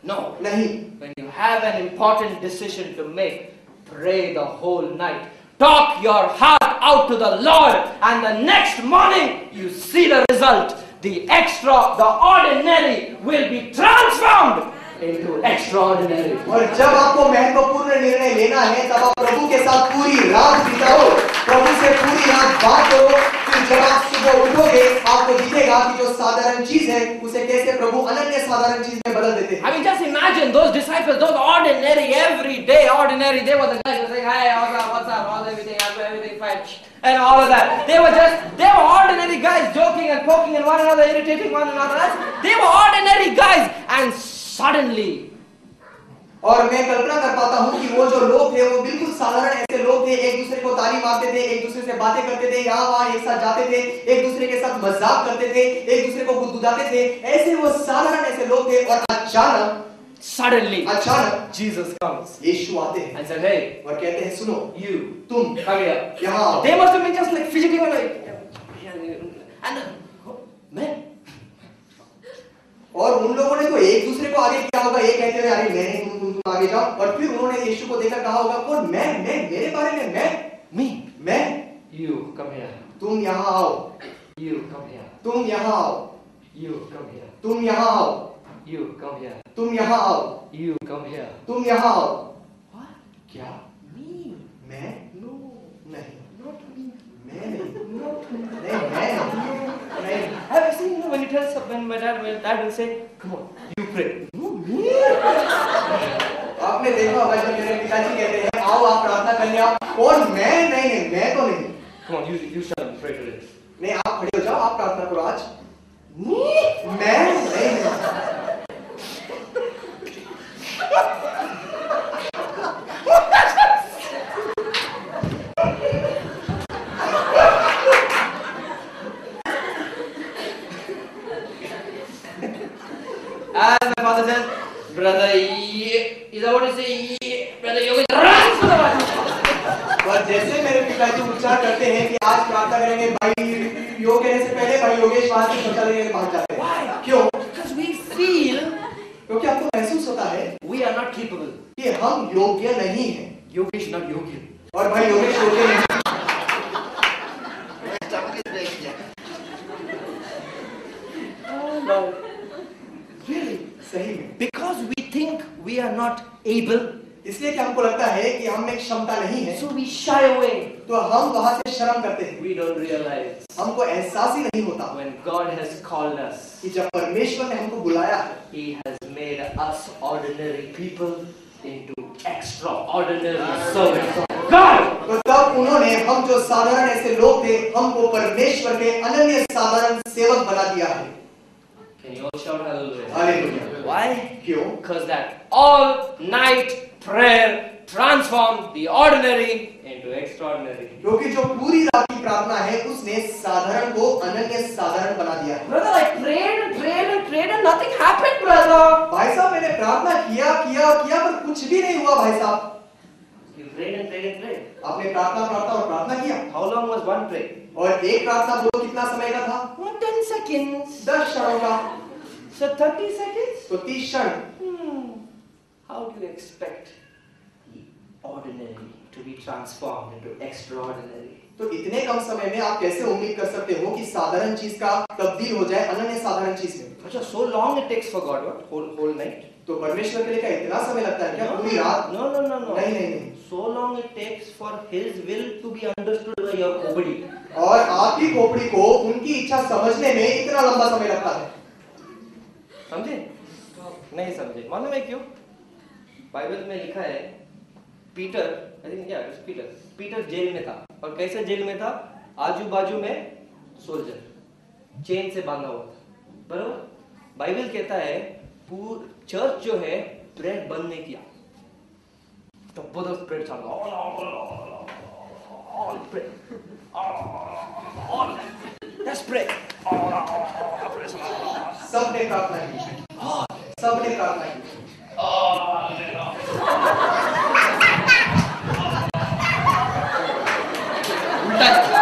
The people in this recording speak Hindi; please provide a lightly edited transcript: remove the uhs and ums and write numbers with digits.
No. नहीं. When you have an important decision to make, pray the whole night. Talk your heart out to the Lord, and the next morning you see the result. The ordinary will be transformed into extraordinary. और जब आपको महत्वपूर्ण निर्णय लेना है तब आप प्रभु के साथ पूरी रात बिताओ, प्रभु से पूरी रात बात करो, फिर जब आप सुबह उठोगे आपको दिखेगा कि जो साधारण चीज है उसे कैसे प्रभु अनन्य साधारण चीज में बदल देते हैं. I mean, just imagine those disciples, those ordinary, everyday ordinary. They were the guys who were saying, "Hey, what's up? How's everything fine?" And all of that. They were ordinary guys, joking and poking at one another, irritating one another. They were ordinary guys, and suddenly. और मैं कल्पना कर पाता हूँ कि वो जो लोग थे वो बिल्कुल साधारण ऐसे लोग थे, एक दूसरे को ताली मारते थे, एक दूसरे से बातें करते थे, यहाँ वहाँ एक साथ जाते थे, एक दूसरे के साथ मजाक करते थे, एक दूसरे को गुदगुदाते थे, ऐसे वो साधारण ऐसे लोग थे. और अचानक Jesus comes. यीशु आते हैं and said, "Hey," और कहते हैं, सुनो, you, तुम come here. यहाँ आओ. They must have been just like fidgeting like, and man. और उन लोगों ने तो एक दूसरे को आगे किया होगा, ये कहते हुए अरे मैं नहीं, तुम आगे जाओ. और फिर उन्होंने यीशु को देखकर कहा होगा, कौन? मैं मेरे बारे में मैं You come here. तुम यहाँ आओ. You come here. तुम यहाँ आओ. You come here. तुम यहाँ आओ. You come here. तुम यहाँ आओ. You come here. तुम यहाँ आओ. What? क्या? Me? मैं? No. नहीं. Not me. मैं नहीं. Not me. नहीं, मैं नहीं. Have you seen, when you tell someone, my dad will say, "Come on, you pray." No, me. आपने देखा होगा जब मेरे पिताजी कहते हैं, आओ आप प्रार्थना करने आओ. और मैं नहीं, मैं तो नहीं. Come on, you shall pray today. नहीं, आप खड़े हो जाओ, आप प्रार्थना करो आज. Me? मैं नहीं. As my father says, brother, is that what you say? Brother, you will run for the Bible. और जैसे मेरे पिताजी उच्चार करते हैं कि आज प्रार्थना करेंगे, भाई योग कहने से पहले भाई योगेश वहां से शौचालय के लिए भाग जाते हैं. Why? क्यों? Because we feel क्योंकि आपको महसूस होता है we are not capable. कि हम योग्य नहीं हैं. Yogesh not yogi. और भाई योगेश योग्य नहीं. No. Really? सही में. Because we think we are not able, इसलिए कि हमको लगता है कि हम में क्षमता नहीं है, so we shy away. तो हम वहां से शर्म करते हैं. We don't realize हमको एहसास ही नहीं होता when God has called us, कि जब परमेश्वर ने हमको बुलाया है, He has made us ordinary people into extraordinary servants of God. तो तब उन्होंने हम जो साधारण ऐसे लोग थे, हमको परमेश्वर के अनन्य साधारण सेवक बना दिया है. Can you all shout hallelujah? Hallelujah. Why? क्यों? Because that all night prayer transformed the ordinary into extraordinary. क्योंकि जो पूरी रात की प्रार्थना है उसने साधारण को अनन्य साधारण बना दिया है. Brother, I prayed and nothing happened, brother. भाई साहब, मैंने प्रार्थना किया पर कुछ भी नहीं हुआ. भाई साहब, You prayed and prayed. आपने प्रार्थना किया. How long was one prayer? और एक प्रार्थना बोलो कितना समय का था? 10 seconds. 10 क्षणों का. So 30 seconds? तो 30 क्षण. How do you expect the ordinary to be transformed into extraordinary? तो इतने कम समय में आप कैसे उम्मीद कर सकते हो कि साधारण चीज का तब्दील हो जाए अनन्य साधारण चीज में? अच्छा, so long it takes for God, what? Whole night? तो परमेश्वर के लिए क्या इतना समय लगता है क्या? पूरी रात? No. नहीं. So long it takes for His will to be understood by your खोपड़ी. और आपकी खोपड़ी को उनकी इच्छा समझने में इतना लंबा समय लगता है. समझे? नहीं समझे. मालूम है क्यों? बाइबल में लिखा है, पीटर जेल में था. और कैसे जेल में था? आजू बाजू में सोल्जर, चेन से बांधा हुआ था. बराबर? बाइबल कहता है चर्च जो है प्रेयर बंद नहीं किया. तो बहुत प्रेयर चल रहा. All pray. All. Let's pray. सबने प्रार्थना की. सबने प्रार्थना की. उल्टा